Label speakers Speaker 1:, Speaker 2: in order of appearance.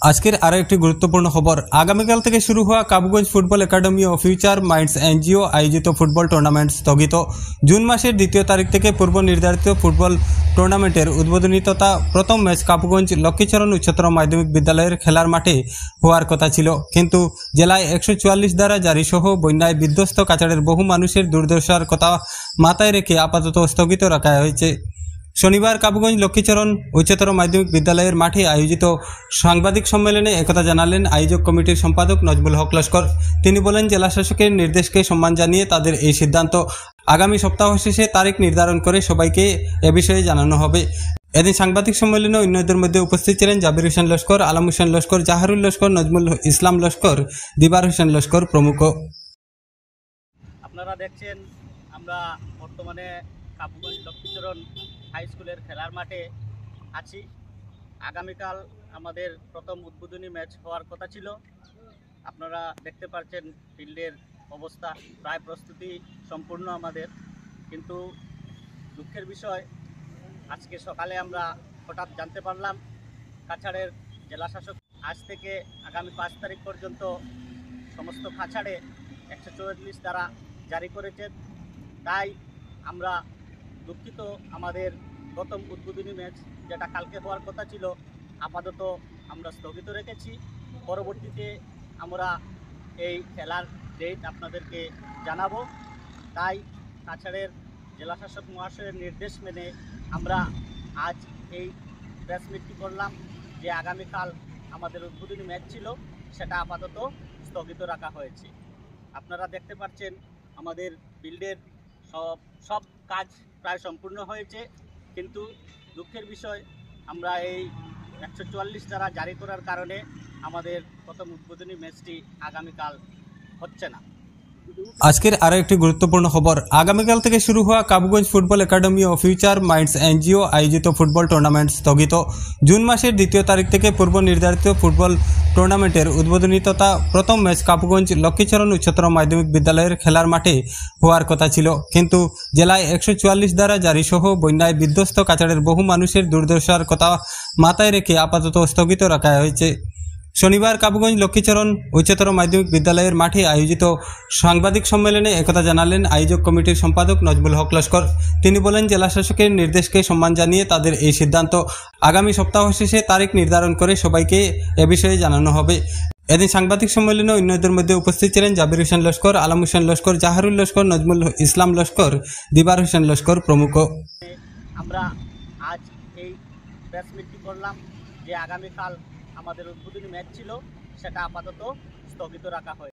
Speaker 1: আজকের আরো একটি গুরুত্বপূর্ণ খবর। আগামীকাল থেকে শুরু হওয়া কাবুগঞ্জ ফুটবল একাডেমি ও ফিউচার মাইন্ডস এনজিও আয়োজিত ফুটবল টুর্নামেন্ট স্থগিত। জুন মাসের 2 তারিখ থেকে পূর্ব নির্ধারিত ফুটবল টুর্নামেন্টের উদ্বোধনী তথা প্রথম ম্যাচ কাবুগঞ্জ লক্ষ্মীচরণ উচ্চতর মাধ্যমিক বিদ্যালয়ের খেলার মাঠে হওয়ার কথা ছিল, কিন্তু জেলায় 144 ধারা জারি সহ বন্যায় বিধ্বস্ত কাছাড়ের বহু মানুষের দুর্দশার কথা মাথায় রেখে আপাতত স্থগিত রাখা হয়েছে। শনিবার কাবুগঞ্জ লক্ষ্মীচরণ উচ্চতর মাধ্যমিক বিদ্যালয়ের মাঠে আয়োজিত সাংবাদিক সম্মেলনে একথা জানালেন আয়োজক কমিটির সম্পাদক নজমুল হক লস্কর। তিনি বলেন, জেলা শাসকের নির্দেশকে সম্মান জানিয়ে তাদের এই সিদ্ধান্ত। আগামী সপ্তাহ শেষে তারিখ নির্ধারণ করে সবাইকে এ বিষয়ে জানানো হবে। এদিন সাংবাদিক সম্মেলনে অন্যদের মধ্যে উপস্থিত ছিলেন জাবির হোসেন লস্কর, আলম হোসেন লস্কর, জাহারুল লস্কর, নজমুল ইসলাম লস্কর, দিবার হোসেন লস্কর প্রমুখ।
Speaker 2: আপনারা দেখছেন আমরা বর্তমানে কাবুগঞ্জ লক্ষ্মীচরণ হাই স্কুলের খেলার মাঠে আছি। আগামীকাল আমাদের প্রথম উদ্বোধনী ম্যাচ হওয়ার কথা ছিল। আপনারা দেখতে পাচ্ছেন ফিল্ডের অবস্থা, প্রায় প্রস্তুতি সম্পূর্ণ আমাদের, কিন্তু দুঃখের বিষয় আজকে সকালে আমরা হঠাৎ জানতে পারলাম কাছাড়ের জেলাশাসক আজ থেকে আগামী 5 তারিখ পর্যন্ত সমস্ত কাছাড়ে 144 ধারা জারি করেছেন। তাই আমরা দুঃখিত, আমাদের প্রথম উদ্বোধনী ম্যাচ যেটা কালকে হওয়ার কথা ছিল আপাতত আমরা স্থগিত রেখেছি। পরবর্তীতে আমরা এই খেলার ডেট আপনাদেরকে জানাবো। তাই কাছাড়ের জেলাশাসক মহাশয়ের নির্দেশ মেনে আমরা আজ এই প্রেস মিটটি করলাম যে আগামীকাল আমাদের উদ্বোধনী ম্যাচ ছিল সেটা আপাতত স্থগিত রাখা হয়েছে। আপনারা দেখতে পাচ্ছেন আমাদের ফিল্ডের সব কাজ প্রায় সম্পূর্ণ হয়েছে, কিন্তু দুঃখের বিষয় আমরা এই 144 ধারা জারি করার কারণে আমাদের প্রথম উদ্বোধনী ম্যাচটি আগামীকাল হচ্ছে না।
Speaker 1: আজকের আরো একটি গুরুত্বপূর্ণ খবর। আগামীকাল থেকে শুরু হওয়া কাবুগঞ্জ ফুটবল একাডেমি ও ফিউচার মাইন্ডস এনজিও আয়োজিত ফুটবল টুর্নামেন্ট স্থগিত। জুন মাসের 2 তারিখ থেকে পূর্ব নির্ধারিত ফুটবল টুর্নামেন্টের উদ্বোধনী তথা প্রথম ম্যাচ কাবুগঞ্জ লক্ষ্মীচরণ উচ্চতর মাধ্যমিক বিদ্যালয়ের খেলার মাঠে হওয়ার কথা ছিল, কিন্তু জেলায় 144 ধারা জারি সহ বন্যায় বিধ্বস্ত কাছাড়ের বহু মানুষের দুর্দশার কথা মাথায় রেখে আপাতত স্থগিত রাখা হয়েছে। শনিবার কাবুগঞ্জ লক্ষ্মীচরণ উচ্চতর মাধ্যমিক বিদ্যালয়ের মাঠে আয়োজিত সাংবাদিক সম্মেলনে একথা জানালেন আয়োজক কমিটির সম্পাদক নজমুল হক লস্কর। তিনি বলেন, জেলা শাসকের নির্দেশকে সম্মান জানিয়ে তাদের এই সিদ্ধান্ত। আগামী সপ্তাহ শেষে তারিখ নির্ধারণ করে সবাইকে এ বিষয়ে জানানো হবে। এদিন সাংবাদিক সম্মেলনে অন্যদের মধ্যে উপস্থিত ছিলেন জাবির হোসেন লস্কর, আলম হোসেন লস্কর, জাহারুল লস্কর, নজমুল ইসলাম লস্কর, দিবার হোসেন লস্কর প্রমুখ।
Speaker 2: আমরা আজ এই প্রেস মিটটি করলাম যে আগামীকাল আমাদের উদ্বোধনী ম্যাচ ছিল সেটা আপাতত স্থগিত রাখা হয়।